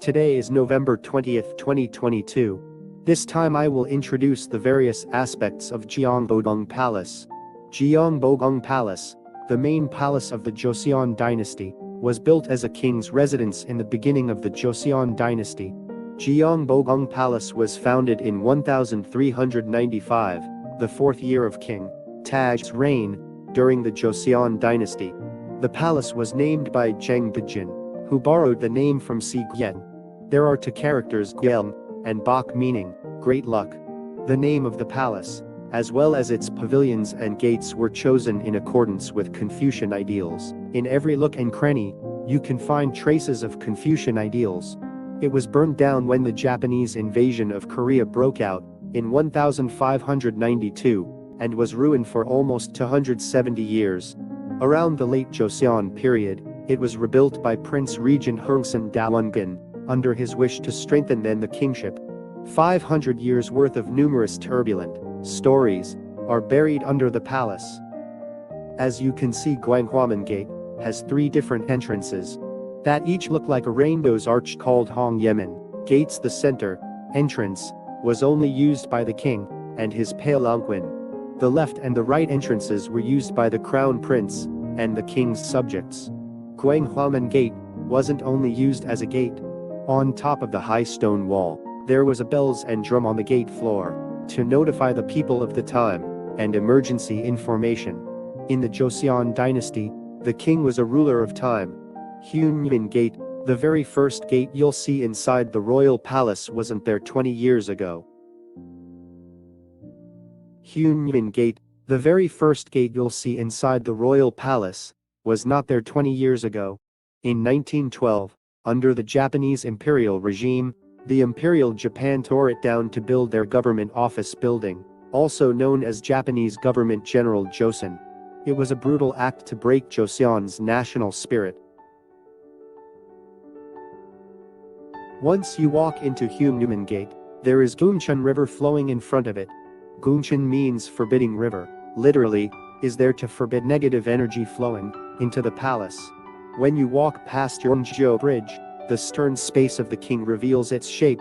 Today is November 20th, 2022. This time I will introduce the various aspects of GyeongBokgung Palace. GyeongBokgung Palace, the main palace of the Joseon dynasty, was built as a king's residence in the beginning of the Joseon dynasty. GyeongBokgung Palace was founded in 1395, the fourth year of King Taj's reign, during the Joseon dynasty. The palace was named by GyeongBokgung, who borrowed the name from Si Gyeong. There are two characters Gyeong and Bok meaning great luck. The name of the palace, as well as its pavilions and gates, were chosen in accordance with Confucian ideals. In every nook and cranny, you can find traces of Confucian ideals. It was burned down when the Japanese invasion of Korea broke out in 1592 and was ruined for almost 270 years. Around the late Joseon period, it was rebuilt by Prince Regent Heungsan Daewongun, under his wish to strengthen then the kingship. 500 years worth of numerous turbulent stories are buried under the palace. As you can see, Gwanghwamun Gate has 3 different entrances that each look like a rainbow's arch called Hong Yemen Gates. The center entrance was only used by the king and his palanquin. The left and the right entrances were used by the crown prince and the king's subjects. Gwanghwamun Gate wasn't only used as a gate. On top of the high stone wall, there was a bells and drum on the gate floor to notify the people of the time and emergency information. In the Joseon dynasty, the king was a ruler of time. Hyunmin Gate, the very first gate you'll see inside the royal palace, wasn't there 20 years ago. Hyunmin Gate, the very first gate you'll see inside the royal palace, was not there 20 years ago. In 1912, under the Japanese imperial regime, the Imperial Japan tore it down to build their government office building, also known as Japanese Government General Joseon. It was a brutal act to break Joseon's national spirit. Once you walk into Hyunmin Gate, there is Gumcheon River flowing in front of it. Gumcheon means forbidding river, literally, is there to forbid negative energy flowing into the palace. When you walk past Yeongjo Bridge, the stern space of the king reveals its shape.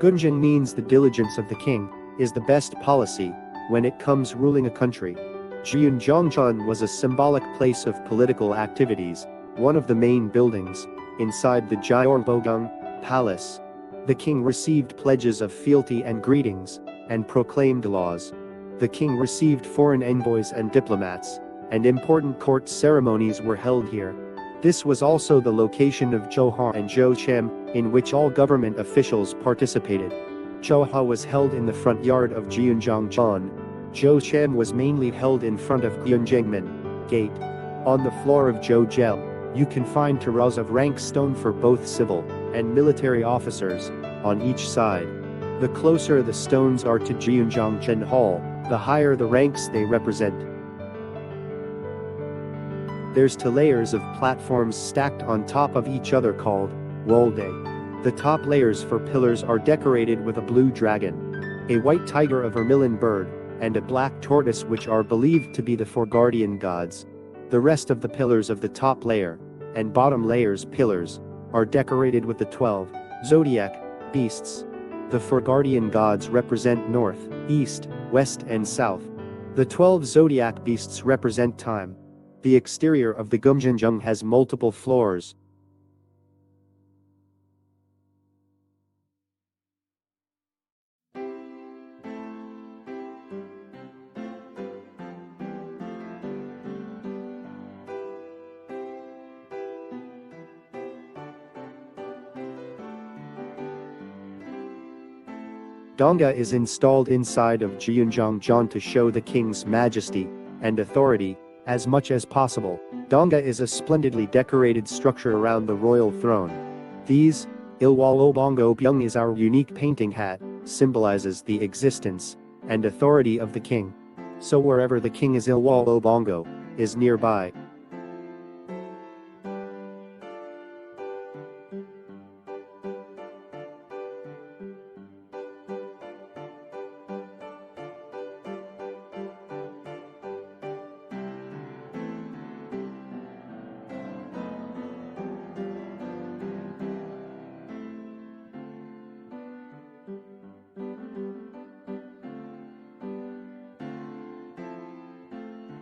Gunjin means the diligence of the king is the best policy when it comes ruling a country. Gyeongjeon was a symbolic place of political activities, one of the main buildings inside the GyeongBokgung Palace. The king received pledges of fealty and greetings, and proclaimed laws. The king received foreign envoys and diplomats, and important court ceremonies were held here. This was also the location of Joha and Jocham, in which all government officials participated. Joha was held in the front yard of Gyeongjeon. Jocham was mainly held in front of Gyeongjangmun Gate. On the floor of Jojel, you can find tiras of rank stone for both civil and military officers on each side. The closer the stones are to Gyeongjangmun Hall, the higher the ranks they represent. There's 2 layers of platforms stacked on top of each other called woldae. The top layers for pillars are decorated with a blue dragon, a white tiger, a vermilion bird, and a black tortoise, which are believed to be the 4 guardian gods. The rest of the pillars of the top layer and bottom layers pillars are decorated with the 12 zodiac beasts. The 4 guardian gods represent north, east, west and south. The 12 zodiac beasts represent time. The exterior of the Gyeongjang has multiple floors. Donga is installed inside of Gyeongjeon to show the king's majesty and authority as much as possible. Donga is a splendidly decorated structure around the royal throne. These, Ilwalobongo Byung is our unique painting hat, symbolizes the existence and authority of the king. So wherever the king is, Ilwalobongo is nearby.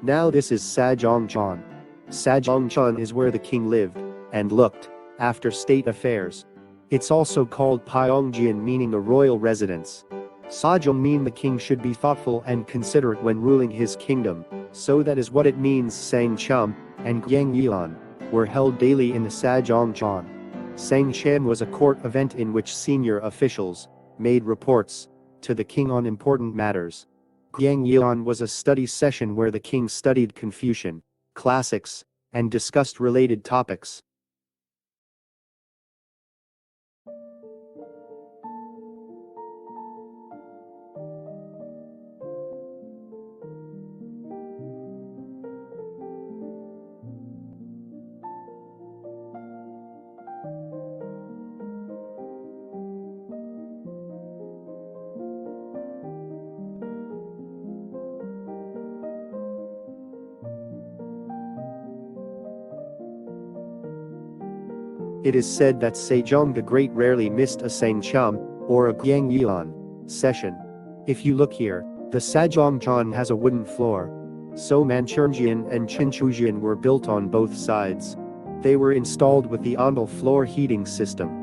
Now this is Sajongcheon. Sajongcheon is where the king lived and looked after state affairs. It's also called Pyongjian, meaning a royal residence. Sajong mean the king should be thoughtful and considerate when ruling his kingdom, so that is what it means. Sangcham and Gyeongyeon were held daily in the Sajongcheon. Sangcham was a court event in which senior officials made reports to the king on important matters. Gyeongyeon was a study session where the king studied Confucian classics and discussed related topics. It is said that Sejong the Great rarely missed a Sangcham or a Gyeongyeon session. If you look here, the Sajongcheon has a wooden floor. So Manchurian and Chinchujian were built on both sides. They were installed with the ondal floor heating system.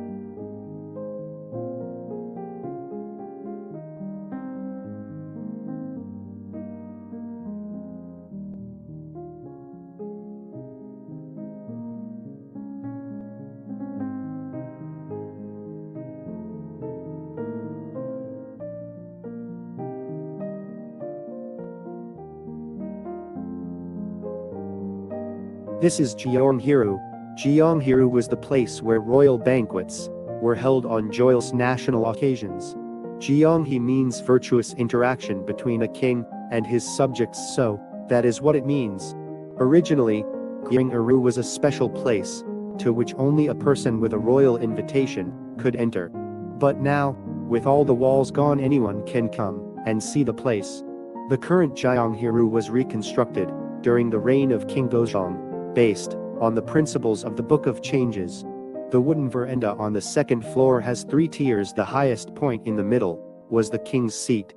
This is Gyeonghiru. Gyeonghiru was the place where royal banquets were held on joyous national occasions. Gyeonghi means virtuous interaction between a king and his subjects, so that is what it means. Originally, Gyeonghiru was a special place to which only a person with a royal invitation could enter. But now, with all the walls gone, anyone can come and see the place. The current Gyeonghiru was reconstructed during the reign of King Gojong, based on the principles of the Book of Changes. The wooden veranda on the second floor has 3 tiers. The highest point in the middle was the king's seat.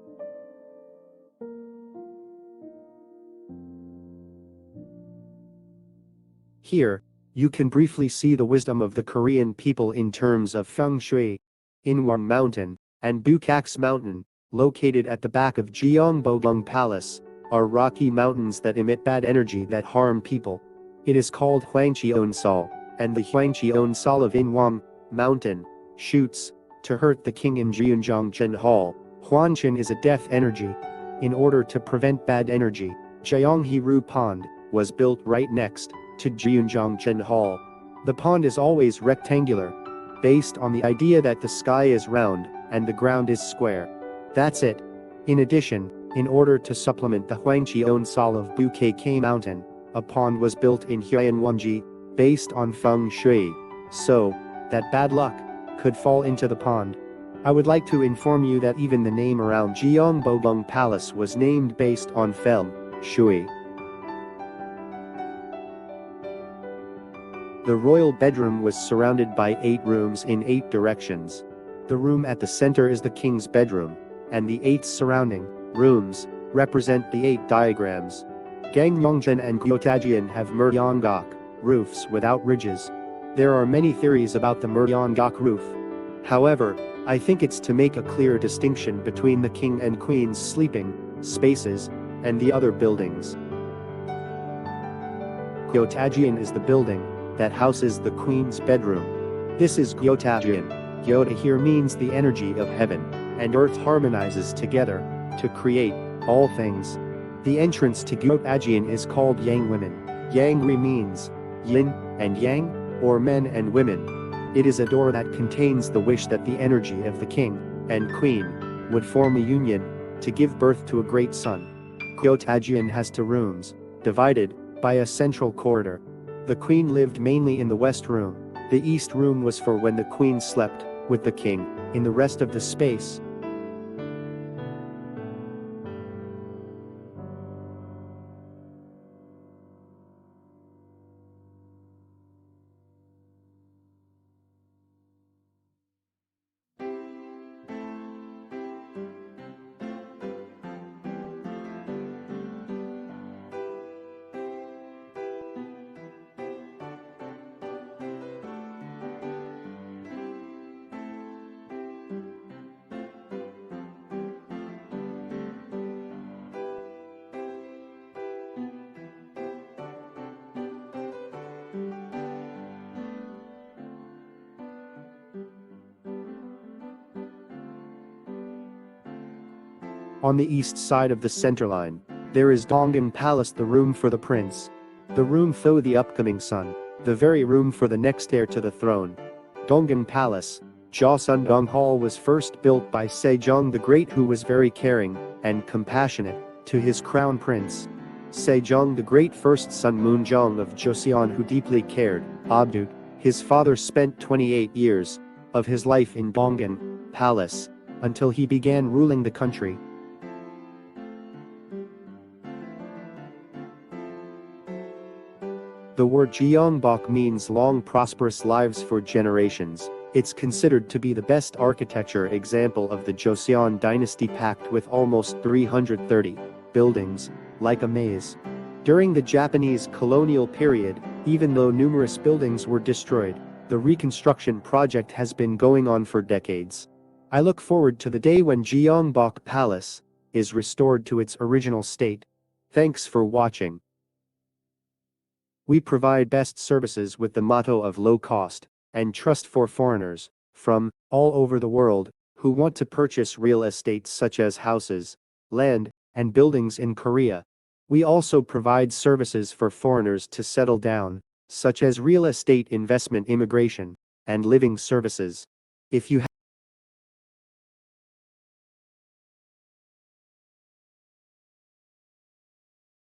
Here, you can briefly see the wisdom of the Korean people in terms of feng shui. Inwang Mountain and Bukak's Mountain, located at the back of GyeongBokgung Palace, are rocky mountains that emit bad energy that harm people. It is called Hwangcheonsal, and the Hwangcheonsal of Inwang Mountain shoots to hurt the king in Gyeongjongchen Hall. Hwanchen is a death energy. In order to prevent bad energy, Gyeonghiru Pond was built right next to Gyeongjongchen Hall. The pond is always rectangular, based on the idea that the sky is round and the ground is square. That's it. In addition, in order to supplement the Hwangcheonsal of Bukak Mountain, a pond was built in Hyeonwonji, based on feng shui, so that bad luck could fall into the pond. I would like to inform you that even the name around GyeongBokgung Palace was named based on feng shui. The royal bedroom was surrounded by 8 rooms in 8 directions. The room at the center is the king's bedroom, and the 8 surrounding rooms represent the 8 diagrams. Gangmyeongjeon and Gyeotajian have Myeonggak roofs without ridges. There are many theories about the Myeonggak roof. However, I think it's to make a clear distinction between the king and queen's sleeping spaces and the other buildings. Gyeotajian is the building that houses the queen's bedroom. This is Gyeotajian. Gyeota here means the energy of heaven and earth harmonizes together to create all things. The entrance to Gyeotajian is called Yang Women. Yangri means yin and yang, or men and women. It is a door that contains the wish that the energy of the king and queen would form a union to give birth to a great son. Gyeotajian has 2 rooms, divided by a central corridor. The queen lived mainly in the west room. The east room was for when the queen slept with the king. In the rest of the space, On the east side of the center line, there is GyeongBokgung Palace, the room for the prince. The room for the upcoming son. The very room for the next heir to the throne. GyeongBokgung Palace, Joseon Hall, was first built by Sejong the Great, who was very caring and compassionate to his crown prince. Sejong the Great first son Moonjong of Joseon, who deeply cared Abdut. His father spent 28 years of his life in GyeongBokgung Palace until he began ruling the country. The word GyeongBok means long prosperous lives for generations. It's considered to be the best architecture example of the Joseon dynasty, packed with almost 330 buildings, like a maze. During the Japanese colonial period, even though numerous buildings were destroyed, the reconstruction project has been going on for decades. I look forward to the day when GyeongBokgung Palace is restored to its original state. Thanks for watching. We provide best services with the motto of low cost and trust for foreigners from all over the world who want to purchase real estate such as houses, land, and buildings in Korea. We also provide services for foreigners to settle down, such as real estate investment, immigration, and living services. If you